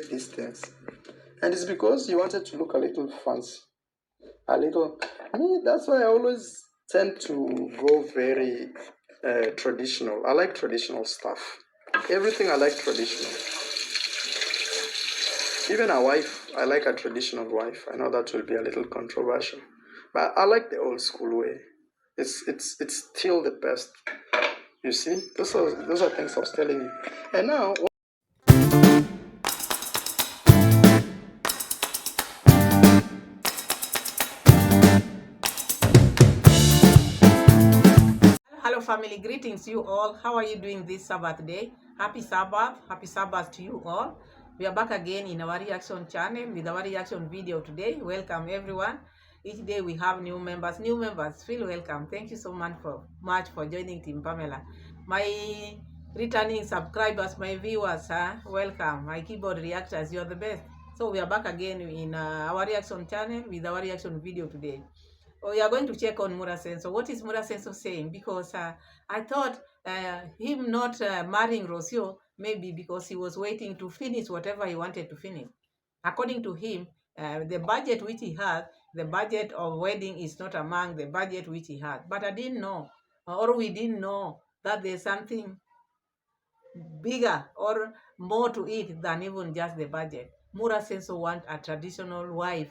these things. And it's because you wanted to look a little fancy. A little. Me, that's why I always tend to go very traditional. I like traditional stuff. Everything I like traditional. Even a wife, I like a traditional wife. I know that will be a little controversial, but I like the old school way. It's still the best. You see, those are things I was telling you. And now, Hello, family. Greetings, you all. How are you doing this Sabbath day? Happy Sabbath. Happy Sabbath to you all. We are back again in our reaction channel with our reaction video today. Welcome, everyone. Each day we have new members. New members, feel welcome. Thank you so much for joining Team Pamela. My returning subscribers, my viewers, welcome. My keyboard reactors, you're the best. So we are back again in our reaction channel with our reaction video today. We are going to check on Murah Senso. What is Murah Senso saying? Because I thought him not marrying Rocio, maybe because he was waiting to finish whatever he wanted to finish. According to him, the budget which he had, the budget of wedding is not among the budget which he had. But I didn't know, or we didn't know, that there's something bigger or more to it than even just the budget. Murah Senso want a traditional wife.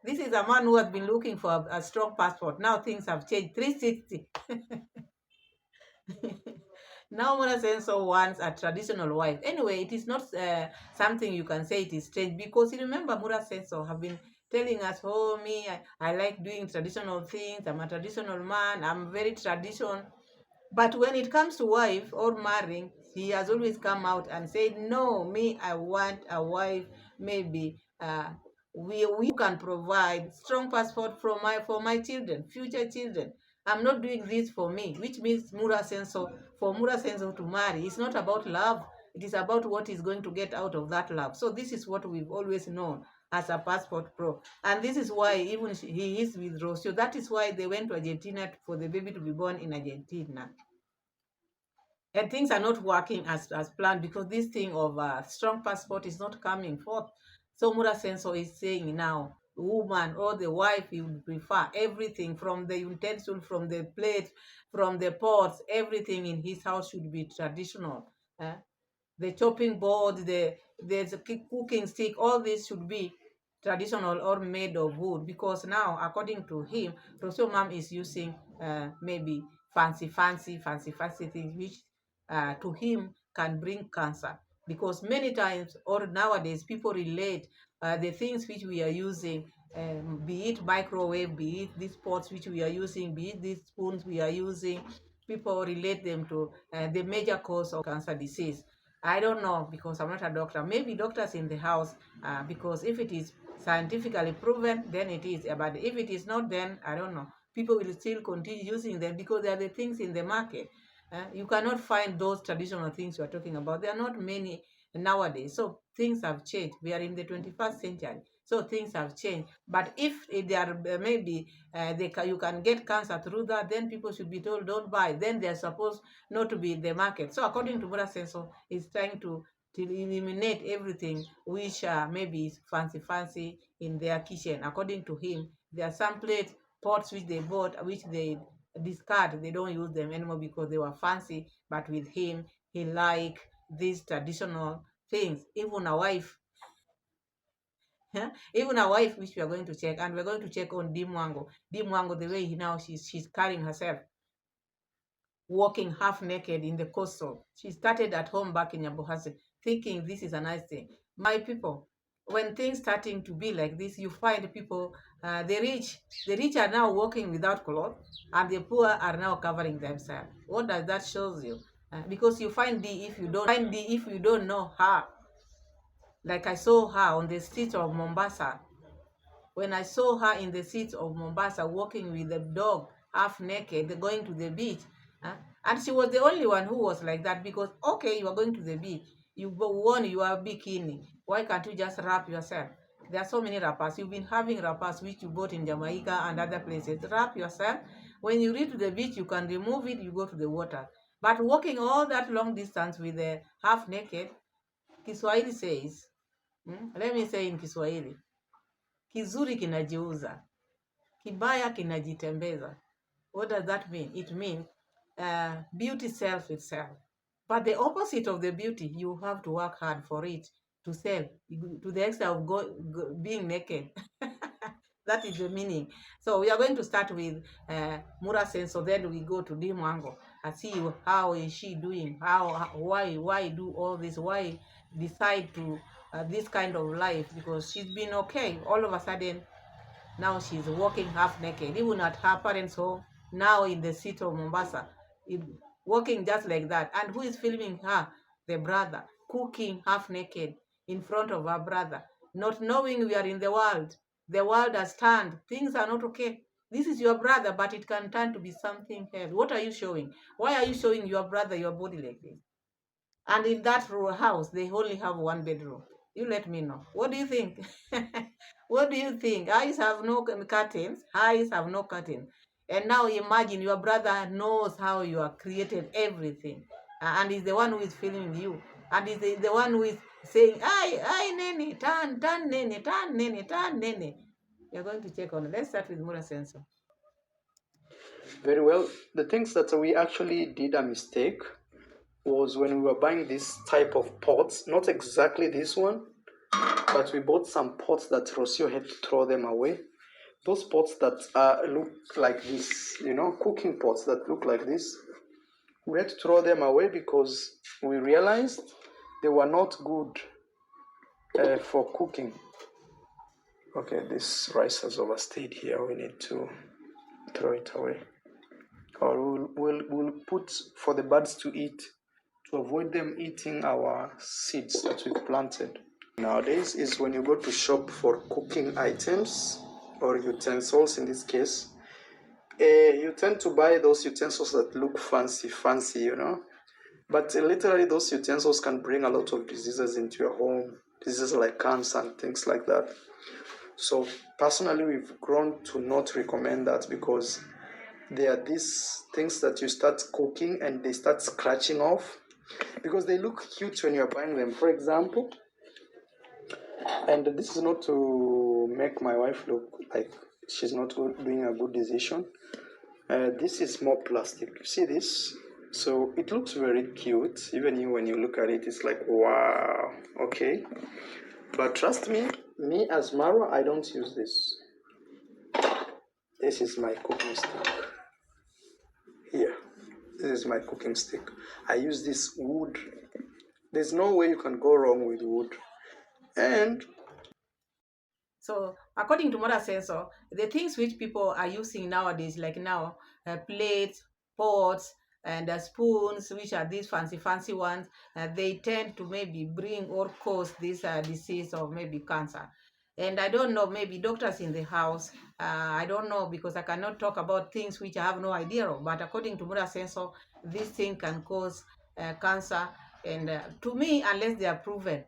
This is a man who has been looking for a strong passport. Now things have changed 360. Now Mona Senso wants a traditional wife. Anyway, it is not something you can say it is strange, because you remember Mura Senso have been telling us, oh, I like doing traditional things. I'm a traditional man. I'm very traditional. But when it comes to wife or marrying, he has always come out and said, no, I want a wife, maybe we can provide strong passport for my children, future children. I'm not doing this for me, which means for Mura Senso to marry, it's not about love. It is about what is going to get out of that love. So this is what we've always known as a passport pro. And this is why even he is with Rocio. That is why they went to Argentina for the baby to be born in Argentina. And things are not working as planned, because this thing of strong passport is not coming forth. So Mura Senso is saying now, woman or the wife, you would prefer everything from the utensil, from the plate, from the pots, everything in his house should be traditional. The chopping board, the cooking stick, all this should be traditional or made of wood, because now, according to him, Rocio mom is using maybe fancy things, which to him can bring cancer. Because many times or nowadays people relate the things which we are using, be it microwave, be it these pots which we are using, be it these spoons we are using, people relate them to the major cause of cancer disease. I don't know, because I'm not a doctor. Maybe doctors in the house, because if it is scientifically proven, then it is. But if it is not, then I don't know. People will still continue using them because they are the things in the market. You cannot find those traditional things you are talking about. There are not many nowadays. So things have changed. We are in the 21st century. So things have changed. But if they are maybe you can get cancer through that, then people should be told don't buy. Then they are supposed not to be in the market. So according to Mura Senso, is trying to eliminate everything which maybe is fancy in their kitchen. According to him, there are some plates, pots which they bought, which they discard. They don't use them anymore because they were fancy. But with him, he like these traditional things. Even a wife, even a wife, which we are going to check, and we're going to check on Dimwango. Dimwango, the way she's carrying herself, walking half naked in the coastal. She started at home back in Yabuhase, thinking this is a nice thing. My people, when things starting to be like this, you find people, the rich are now walking without clothes, and the poor are now covering themselves. What does that shows you? Because you find D if you don't know her. Like I saw her on the streets of Mombasa. When I saw her in the streets of Mombasa walking with the dog half naked, going to the beach, and she was the only one who was like that, because okay, you are going to the beach, you won your bikini. Why can't you just wrap yourself? There are so many wrappers. You've been having wrappers which you bought in Jamaica and other places. Wrap yourself. When you reach to the beach, you can remove it, you go to the water. But walking all that long distance with the half naked, Kiswahili says, let me say in Kiswahili, kizuri kinajiuza, kibaya kinajitembeza. What does that mean? It means beauty sells itself. But the opposite of the beauty, you have to work hard for it to sell, to the extent of being naked. That is the meaning. So we are going to start with Murah Senso, then we go to Dimwango and see how is she doing, why do all this, why decide to this kind of life, because she's been okay. All of a sudden, now she's walking half naked, even at her parents' home, now in the city of Mombasa, walking just like that. And who is filming her? The brother, cooking half naked in front of her brother, not knowing we are in the world. The world has turned. Things are not okay. This is your brother, but it can turn to be something else. What are you showing? Why are you showing your brother your body like this? And in that house, they only have one bedroom. You let me know. What do you think? What do you think? Eyes have no curtains. Eyes have no curtain. And now imagine your brother knows how you are created everything. And is the one who is filming you. And is the one who is saying, ay, nene, turn, nene, turn, nene, turn, nene. You're going to check on it. Let's start with Murah Senso. Very well. The things that we actually did a mistake was when we were buying this type of pots, not exactly this one, but we bought some pots that Rocio had to throw them away. Those pots that look like this, cooking pots that look like this, we had to throw them away because we realized they were not good for cooking. Okay, this rice has overstayed here. We need to throw it away. Or we'll put for the birds to eat, to avoid them eating our seeds that we've planted. Nowadays is when you go to shop for cooking items or utensils in this case, you tend to buy those utensils that look fancy, but literally those utensils can bring a lot of diseases into your home, diseases like cancer and things like that. So personally, we've grown to not recommend that because there are these things that you start cooking and they start scratching off because they look cute when you're buying them. For example, and this is not to make my wife look like she's not doing a good decision. This is more plastic. You see this? So it looks very cute. Even you, when you look at it, it's like, wow, okay. But trust me, as Mara, I don't use this. This is my cooking stick. Here, this is my cooking stick. I use this wood. There's no way you can go wrong with wood. And so, according to Murah Senso, the things which people are using nowadays, like now, plates, pots, and spoons, which are these fancy ones, they tend to maybe bring or cause this disease of maybe cancer. And I don't know, maybe doctors in the house, I don't know because I cannot talk about things which I have no idea of. But according to Murah Senso, this thing can cause cancer. And to me, unless they are proven,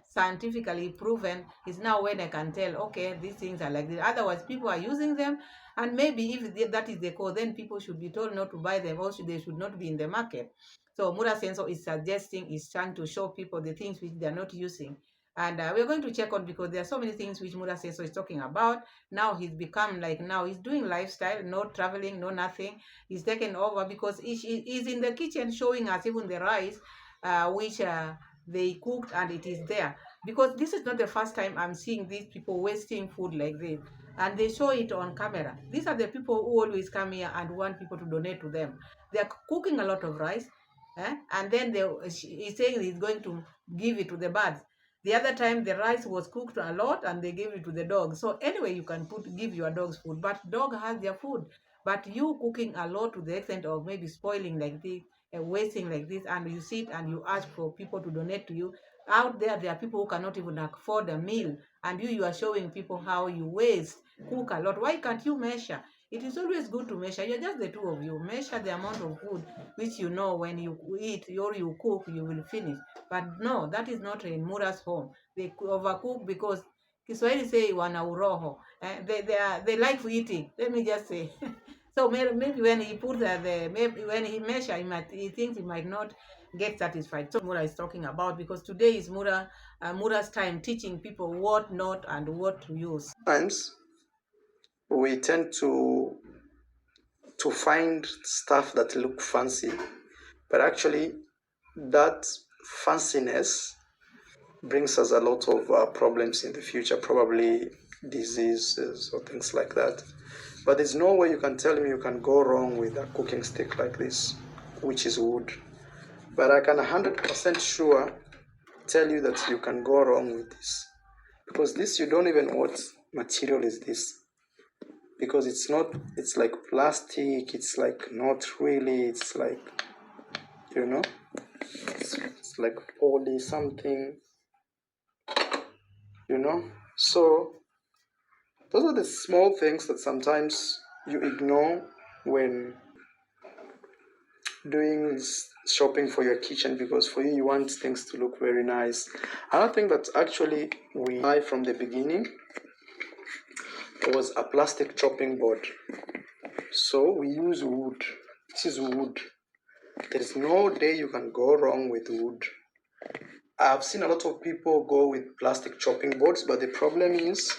scientifically proven, is now when I can tell, okay, these things are like this. Otherwise, people are using them, and maybe if that is the cause, then people should be told not to buy them, or they should not be in the market. So Murah Senso is suggesting, is trying to show people the things which they are not using. And we're going to check on, because there are so many things which Murah Senso is talking about. Now he's become like, now he's doing lifestyle, no traveling, no nothing. He's taken over because he's in the kitchen showing us even the rice, which they cooked, and it is there. Because this is not the first time I'm seeing these people wasting food like this, and they show it on camera. These are the people who always come here and want people to donate to them. They're cooking a lot of rice, and then he's saying he's going to give it to the birds. The other time the rice was cooked a lot and they gave it to the dogs. So anyway, you can give your dogs food, but dog has their food. But you cooking a lot to the extent of maybe spoiling like this, wasting like this, and you sit and you ask for people to donate to you. Out there are people who cannot even afford a meal, and you are showing people how you waste, cook a lot. Why can't you measure? It is always good to measure. You're just the two of you. Measure the amount of food which you know when you eat or you cook, you will finish. But no, that is not in Murah's home. They overcook because Kiswahili say wana uroho. They like eating. Let me just say. So maybe when he put maybe when he measure, he thinks he might not get satisfied. So Murah is talking about, because today is Murah's time, teaching people what not and what to use. Times we tend to find stuff that look fancy, but actually that fanciness brings us a lot of problems in the future, probably diseases or things like that. But there's no way you can tell me you can go wrong with a cooking stick like this, which is wood. But I can 100% sure tell you that you can go wrong with this, because this, you don't even know what material is this, because it's not, it's like plastic, it's like not really, it's like, you know, it's like poly something, you know. So those are the small things that sometimes you ignore when doing shopping for your kitchen, because for you want things to look very nice. Another thing that actually we buy from the beginning was a plastic chopping board. So we use wood. This is wood. There is no day you can go wrong with wood. I've seen a lot of people go with plastic chopping boards, but the problem is,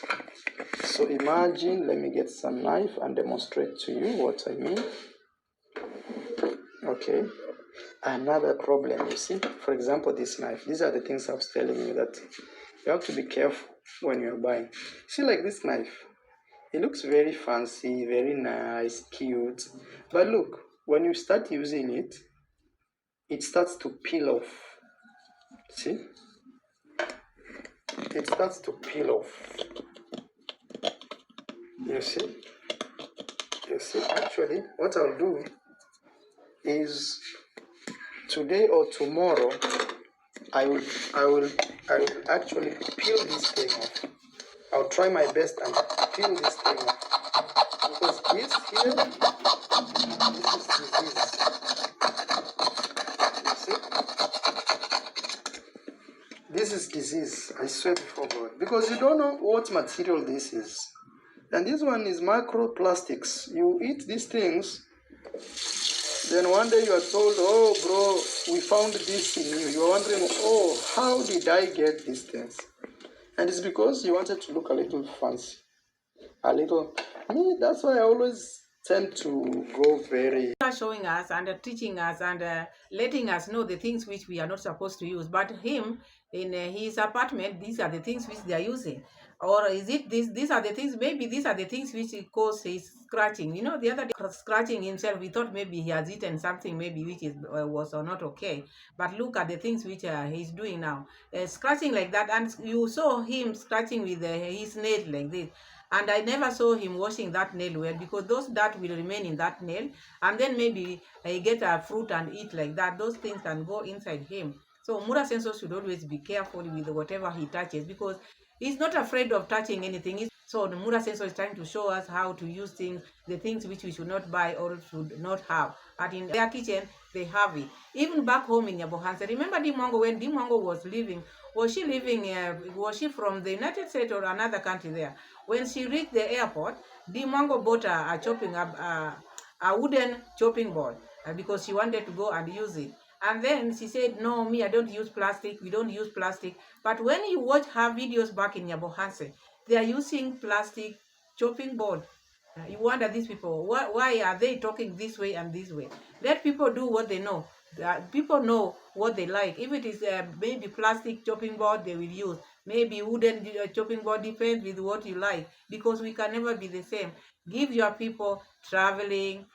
so imagine, let me get some knife and demonstrate to you what I mean. Okay. Another problem, you see, for example, this knife. These are the things I was telling you that you have to be careful when you're buying. See, like this knife, it looks very fancy, very nice, cute. But look, when you start using it, it starts to peel off. See? It starts to peel off. You see? You see, actually, what I'll do is today or tomorrow, I will I will actually peel this thing off. I'll try my best and peel this thing off, because this here, this is disease. You see? This is disease, I swear before God. Because you don't know what material this is. And this one is microplastics. You eat these things, then one day you are told, oh bro, we found this in you. You are wondering, oh, how did I get these things? And it's because you wanted to look a little fancy. A little, me, that's why I always tend to go very. Showing us and teaching us and letting us know the things which we are not supposed to use. But him, in his apartment, these are the things which they are using. Or is it this? These are the things. Maybe these are the things which cause his scratching. You know, the other day scratching himself, we thought maybe he has eaten something, maybe which is was or not okay. But look at the things which he's doing now, scratching like that. And you saw him scratching with his nail like this. And I never saw him washing that nail well, because those dirt will remain in that nail, and then maybe get a fruit and eat like that. Those things can go inside him. So Mura Sensor should always be careful with whatever he touches, because he's not afraid of touching anything. So the Mura Sensor is trying to show us how to use things, the things which we should not buy or should not have. And in their kitchen, they have it. Even back home in Yabohanse, remember Dimongo, when Dimongo was living, was she from the United States or another country there? When she reached the airport, Dimongo bought a chopping a wooden chopping board, because she wanted to go and use it. And then she said, no, me, I don't use plastic. We don't use plastic. But when you watch her videos back in Yabohanse, they are using plastic chopping board. You wonder, these people, why are they talking this way and this way? Let people do what they know. People know what they like. If it is maybe plastic chopping board, they will use. Maybe wooden chopping board, depends with what you like, because we can never be the same. Give your people traveling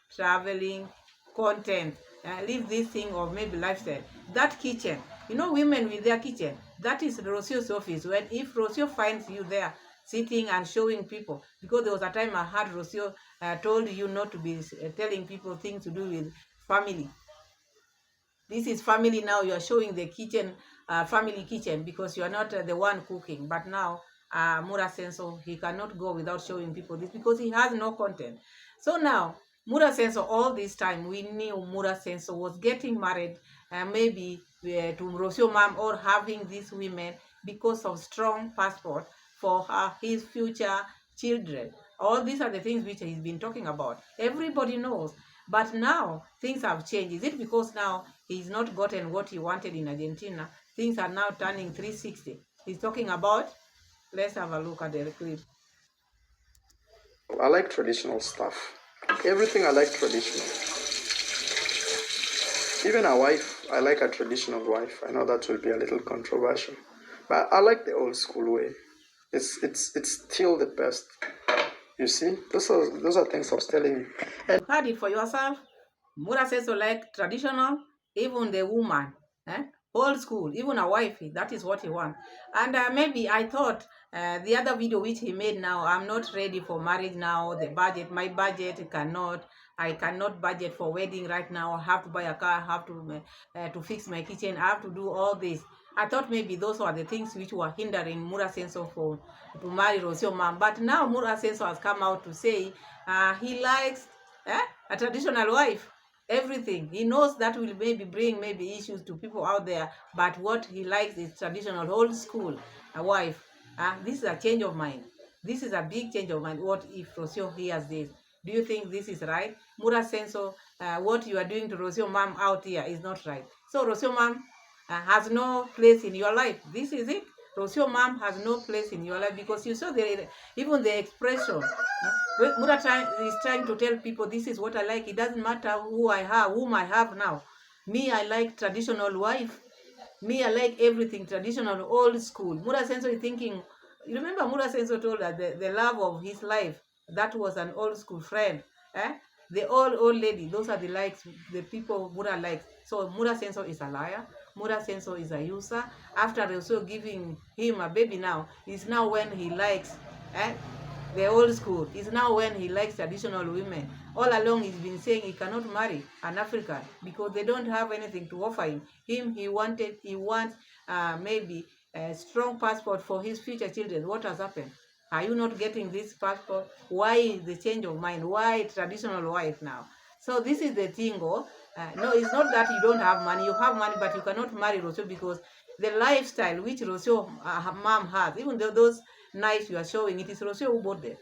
content. Leave this thing of maybe lifestyle. That kitchen, you know, women with their kitchen, that is Rosio's office. When if Rosio finds you there sitting and showing people, because there was a time I heard Rosio told you not to be telling people things to do with family. This is family now. You are showing the kitchen, family kitchen, because you are not the one cooking. But now, Mura Senso, he cannot go without showing people this, because he has no content. So now, Mura Senso, all this time, we knew Mura Senso was getting married, maybe to Rosio Mom, or having these women because of strong passport for his future children. All these are the things which he's been talking about. Everybody knows. But now things have changed. Is it because now he's not gotten what he wanted in Argentina? Things are now turning 360. He's talking about, let's have a look at the clip. I like traditional stuff. Everything I like traditional. Even a wife, I like a traditional wife. I know that will be a little controversial, but I like the old school way. It's still the best. You see, those are things I was telling you. You heard it for yourself. Murah says so, like traditional, even the woman, old school, even a wifey, that is what he wants. And maybe I thought the other video which he made now, I'm not ready for marriage now, the budget, my budget I cannot budget for wedding right now. I have to buy a car, I have to fix my kitchen, I have to do all this. I thought maybe those were the things which were hindering Murah Senso to marry Rocio mom. But now Murah Senso has come out to say he likes a traditional wife. Everything he knows that will maybe bring maybe issues to people out there, but what he likes is traditional old school a wife. This is a change of mind. This is a big change of mind. What if Rocio hears this? Do you think this is right? Murah Senso, what you are doing to Rocio mom out here is not right. So Rocio mom has no place in your life. This is it. Rocio mom has no place in your life, because you saw even the expression. Murah is trying to tell people, this is what I like. It doesn't matter whom I have now. Me, I like traditional wife. Me, I like everything traditional, old school. Murah Senso is thinking, you remember Murah Senso told us the love of his life, that was an old school friend. The old lady, those are the likes, the people Murah likes. So Murah Senso is a liar. Murah Senso is a user. After also giving him a baby now, is now when he likes the old school. Is now when he likes traditional women. All along he's been saying he cannot marry an African because they don't have anything to offer him. He wants maybe a strong passport for his future children. What has happened? Are you not getting this passport? Why the change of mind? Why traditional wife now? So this is the thing. No, it's not that you don't have money. You have money, but you cannot marry Rocio because the lifestyle which Rocio mom has, even though those knives you are showing, it is Rocio who bought them.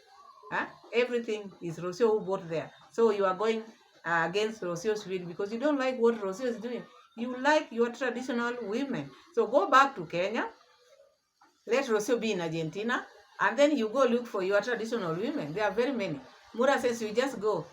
Everything is Rocio who bought there. So you are going against Rocio's will because you don't like what Rocio is doing. You like your traditional women. So go back to Kenya, let Rocio be in Argentina, and then you go look for your traditional women. There are very many. Murah says you just go.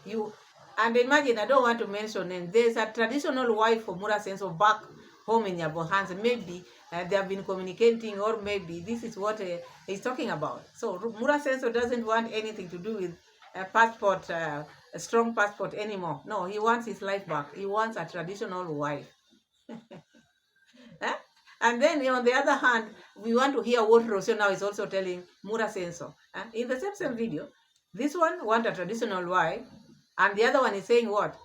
And imagine, I don't want to mention names. There's a traditional wife for Murah Senso back home in Yabohans. Maybe they have been communicating, or maybe this is what he's talking about. So Murah Senso doesn't want anything to do with a passport, a strong passport anymore. No, he wants his life back. He wants a traditional wife. And then on the other hand, we want to hear what Rocio now is also telling Murah Senso. In the same video, this one want a traditional wife, and the other one is saying what?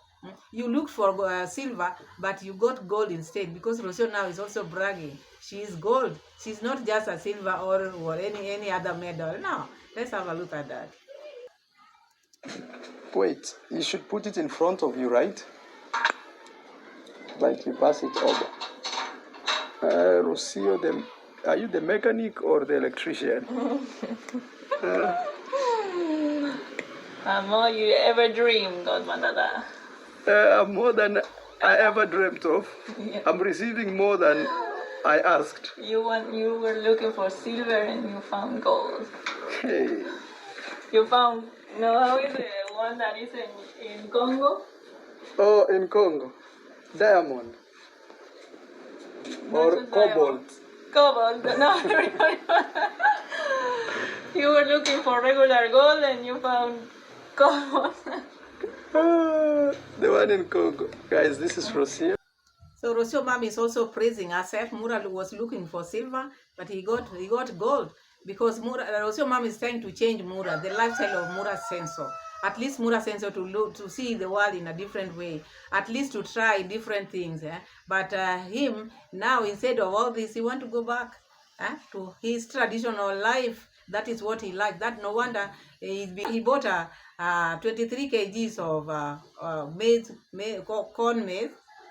You looked for silver, but you got gold instead, because Rocio now is also bragging. She is gold. She's not just a silver or any other medal. No, let's have a look at that. Wait, you should put it in front of you, right? Like you pass it over. Rocio, are you the mechanic or the electrician? More you ever dream, Godmother. More than I ever dreamt of. Yeah. I'm receiving more than I asked. You were looking for silver and you found gold. Hey. You found, no, how is it? One that is in Congo? Oh, in Congo. Diamond. Not Or just cobalt. Cobalt, no. You were looking for regular gold and you found cobalt. The one in Congo. Guys, this is Rocio. So Rocio mom is also praising herself. Murah was looking for silver, but he got gold, because Rocio mom is trying to change Murah, the lifestyle of Murah Senso. At least Murah Senso to see the world in a different way. At least to try different things. But him now, instead of all this, he want to go back to his traditional life. That is what he likes. That no wonder he bought 23 kgs of corn maize,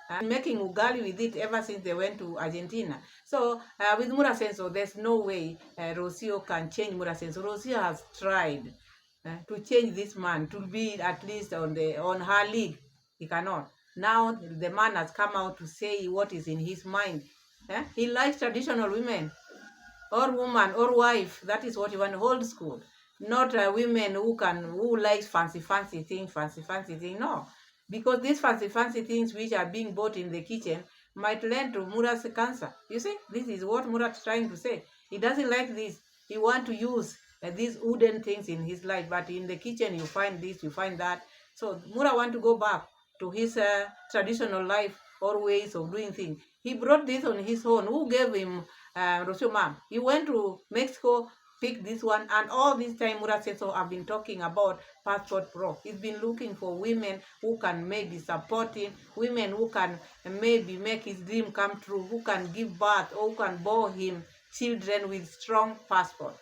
and making ugali with it ever since they went to Argentina. So with Murah Senso, there's no way Rocio can change Murah Senso. Rocio has tried to change this man to be at least on her league. He cannot. Now the man has come out to say what is in his mind. He likes traditional women, or woman, or wife. That is what you want, old school. Not women who like fancy things. No, because these fancy things which are being bought in the kitchen might lead to Murah's cancer. You see, this is what Murah is trying to say. He doesn't like this. He want to use these wooden things in his life, but in the kitchen you find this, you find that. So Murah want to go back to his traditional life or ways of doing things. He brought this on his own. Who gave him Rosio? He went to Mexico, pick this one, and all this time Murah said, so I've been talking about Passport Pro. He's been looking for women who can maybe support him, women who can maybe make his dream come true, who can give birth or who can bore him children with strong passport.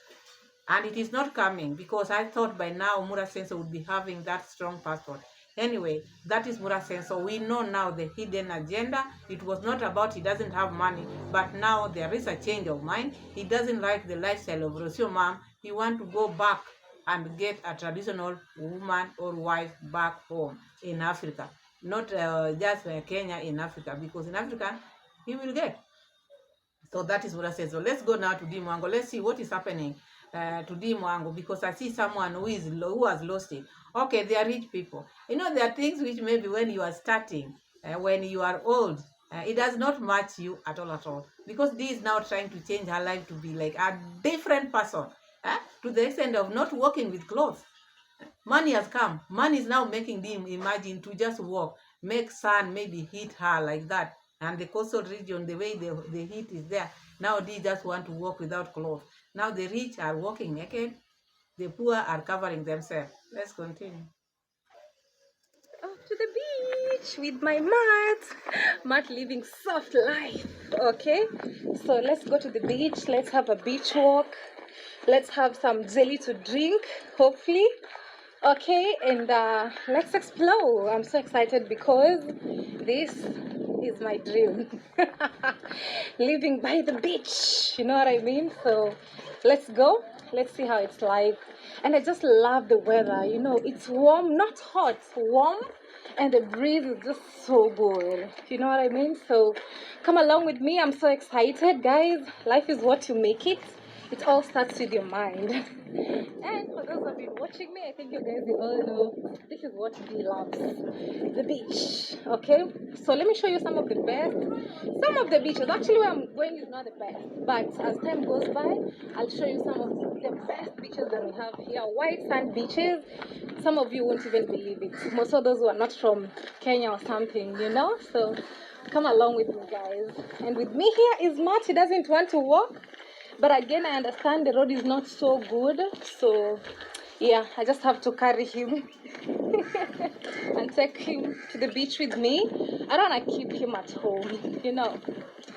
And it is not coming, because I thought by now Murah Senso would be having that strong passport. Anyway, that is Murah Senso. We know now the hidden agenda. It was not about he doesn't have money, but now there is a change of mind. He doesn't like the lifestyle of Rosio Mom. He wants to go back and get a traditional woman or wife back home in Africa. Not just Kenya, in Africa, because in Africa he will get. So that is what I said. So let's go now to Dimwango. Let's see what is happening to Dimwango, because I see someone who has lost it. Okay, they are rich people. You know, there are things which maybe when you are starting, when you are old, it does not match you at all. Because this is now trying to change her life to be like a different person, to the extent of not working with clothes. Money has come. Money is now making them imagine to just walk, make sun maybe hit her like that. And the coastal region, the way the heat is there, now they just want to walk without clothes. Now the rich are walking naked, the poor are covering themselves. Let's continue. Off to the beach with my mat living soft life. Okay, so let's go to the beach. Let's have a beach walk. Let's have some jelly to drink, hopefully. Okay, and let's explore. I'm so excited because this is my dream. Living by the beach, you know what I mean? So let's go. Let's see how it's like. And I just love the weather. You know, it's warm, not hot, warm, and the breeze is just so good. You know what I mean? So come along with me. I'm so excited, guys. Life is what you make it. It all starts with your mind. And for those who have been watching me, I think you guys will all know this is what he loves, the beach. Okay, so let me show you some of the best. Some of the beaches, actually where I'm going is not the best, but as time goes by, I'll show you some of the best beaches that we have here. White sand beaches. Some of you won't even believe it. Most of those who are not from Kenya or something, you know. So come along with me, guys. And with me here is Matt. He doesn't want to walk. But again, I understand the road is not so good, so yeah, I just have to carry him and take him to the beach with me. I don't want to keep him at home, you know.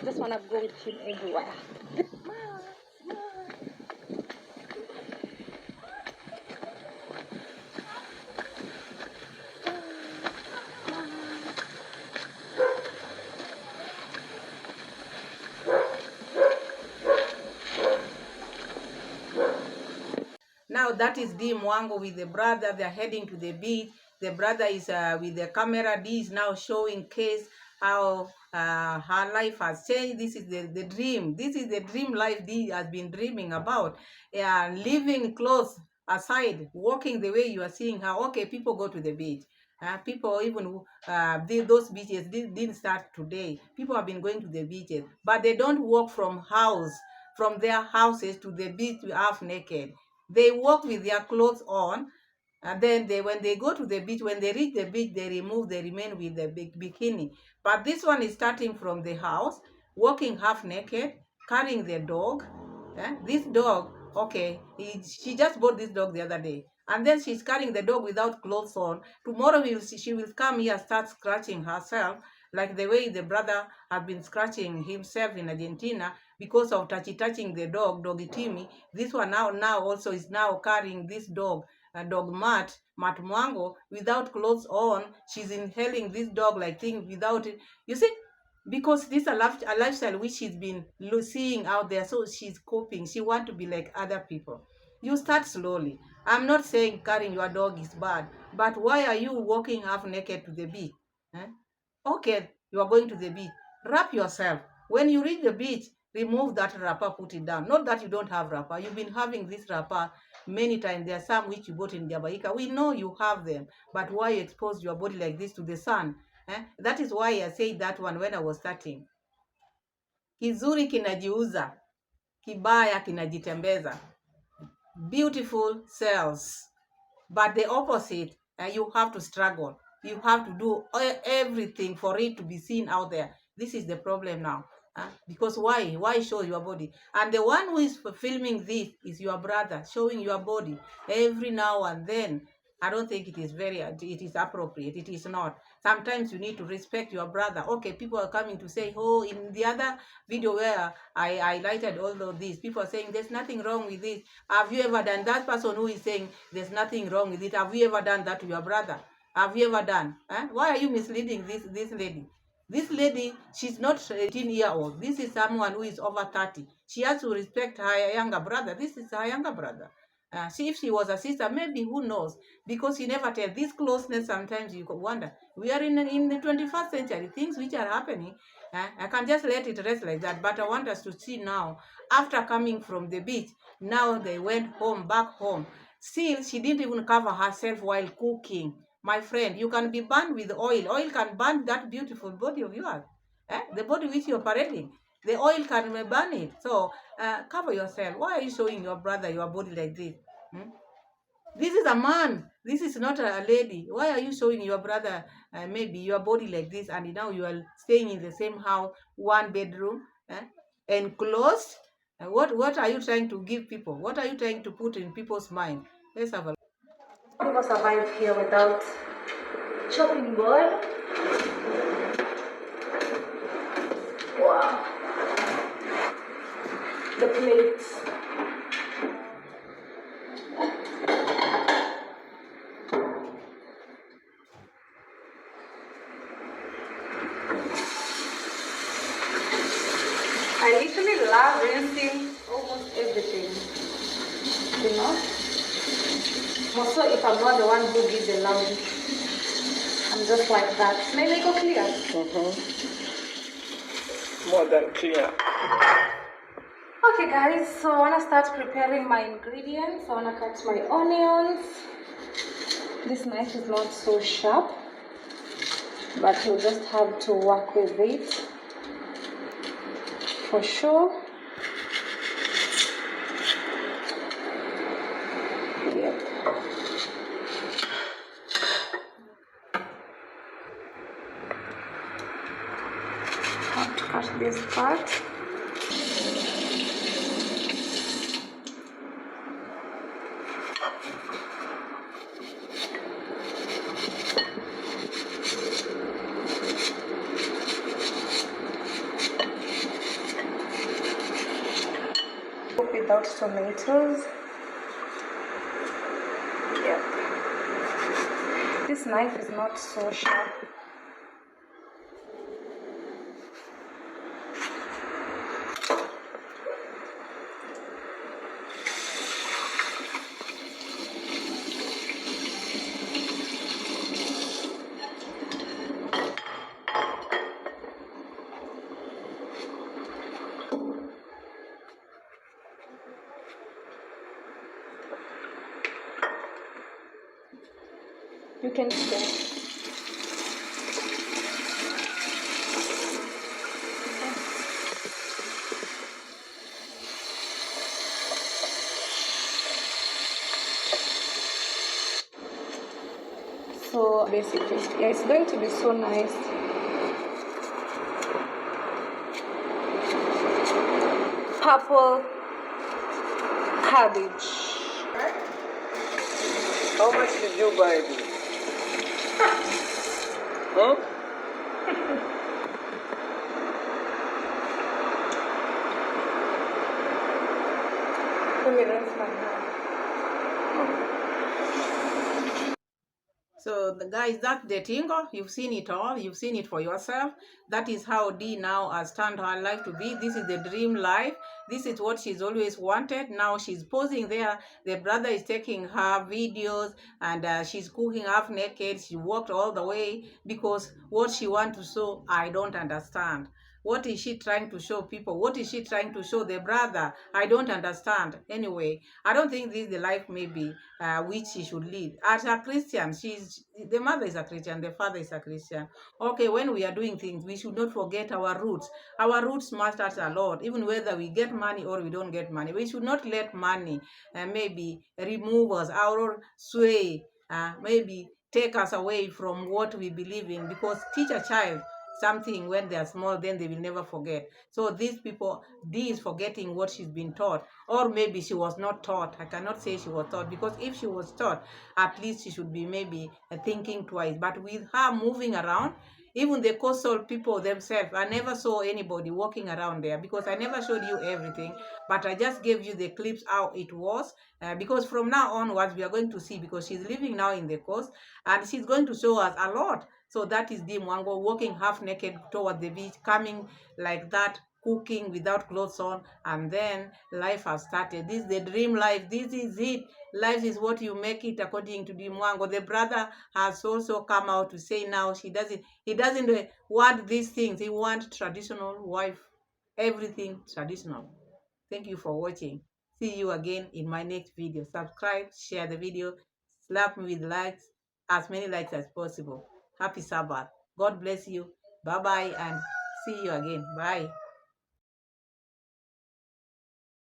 I just want to go with him everywhere. Now that is Dee Mwango with the brother. They're heading to the beach. The brother is with the camera. Dee is now showing Case how her life has changed. This is the dream. This is the dream life Dee has been dreaming about. Living close aside, walking the way you are seeing her. Okay, people go to the beach. People even those beaches didn't start today. People have been going to the beaches, but they don't walk from their houses to the beach half naked. They walk with their clothes on, and then when they go to the beach, when they reach the beach, they remain with the big bikini. But this one is starting from the house, walking half naked, carrying the dog. This dog, okay, she just bought this dog the other day. And then she's carrying the dog without clothes on. Tomorrow she will come here and start scratching herself, like the way the brother has been scratching himself in Argentina because of touching the dog, doggy Timmy. This one now also is now carrying this dog, dog Matt Mwango, without clothes on. She's inhaling this dog like thing without it. You see, because this is a lifestyle which she's been seeing out there, so she's coping. She wants to be like other people. You start slowly. I'm not saying carrying your dog is bad, but why are you walking half naked to the beach? Eh? Okay, you are going to the beach. Wrap yourself. When you reach the beach, remove that wrapper, put it down. Not that you don't have wrapper. You've been having this wrapper many times. There are some which you bought in Jamaica. We know you have them, but why you expose your body like this to the sun? That is why I said that one when I was starting. Kizuri kinajiuza, kibaya kinajitembeza. Beautiful cells. But the opposite, you have to struggle. You have to do everything for it to be seen out there. This is the problem now. Because why? Why show your body? And the one who is filming this is your brother, showing your body every now and then. I don't think it is appropriate. It is not. Sometimes you need to respect your brother. Okay, people are coming to say, oh, in the other video where I highlighted all of these, people are saying there's nothing wrong with this. Have you ever done that? Person who is saying there's nothing wrong with it, have you ever done that to your brother? Have you ever done? Why are you misleading this lady? This lady, she's not 18-year-old. This is someone who is over 30. She has to respect her younger brother. This is her younger brother. If she was a sister, maybe, who knows? Because she never tells. This closeness, sometimes you wonder. We are in the 21st century. Things which are happening, I can just let it rest like that. But I want us to see now, after coming from the beach, now they went home, back home. Still, she didn't even cover herself while cooking. My friend, you can be burned with oil. Oil can burn that beautiful body of yours. The body which you're parading. The oil can burn it. So cover yourself. Why are you showing your brother your body like this? This is a man. This is not a lady. Why are you showing your brother maybe your body like this, and now you are staying in the same house, one bedroom, enclosed? What are you trying to give people? What are you trying to put in people's mind? Let's have a Never survive here without chopping board. Wow. The plates. I literally love rinsing almost everything. You know? More so if I'm not the one who did the laundry. I'm just like that. May I go clear? More than clear. Okay guys, so I want to start preparing my ingredients. I want to cut my onions. This knife is not so sharp, but you'll just have to work with it for sure. Yep. Have to cut this part. Without tomatoes. Yep. This knife is not so sharp. You can stay. So basically, yeah, it's going to be so nice. Purple cabbage. How much did you buy this? Huh? Let me rinse my hand. So the guys, that's the tingo. You've seen it all. You've seen it for yourself. That is how Dee now has turned her life to be. This is the dream life. This is what she's always wanted. Now she's posing there. The brother is taking her videos, and she's cooking half naked. She walked all the way because what she wants to show, I don't understand. What is she trying to show people? What is she trying to show the brother? I don't understand. Anyway, I don't think this is the life maybe which she should lead. As a Christian, the mother is a Christian, the father is a Christian. Okay, when we are doing things, we should not forget our roots. Our roots matters a lot, even whether we get money or we don't get money. We should not let money maybe remove us, our sway, maybe take us away from what we believe in, because teach a child something when they are small, then they will never forget. So these people, Dee is forgetting what she's been taught, or maybe she was not taught. I cannot say she was taught, because if she was taught, at least she should be maybe thinking twice. But with her moving around, even the coastal people themselves, I never saw anybody walking around there, because I never showed you everything, but I just gave you the clips how it was, because from now onwards we are going to see, because she's living now in the coast, and she's going to show us a lot. So that is Dee Mwango walking half naked toward the beach, coming like that, cooking without clothes on, and then life has started. This is the dream life. This is it. Life is what you make it, according to Dee Mwango. The brother has also come out to say now he doesn't want these things. He wants traditional wife, everything traditional. Thank you for watching. See you again in my next video. Subscribe, share the video, slap me with likes, as many likes as possible. Happy Sabbath. God bless you. Bye bye, and see you again. Bye.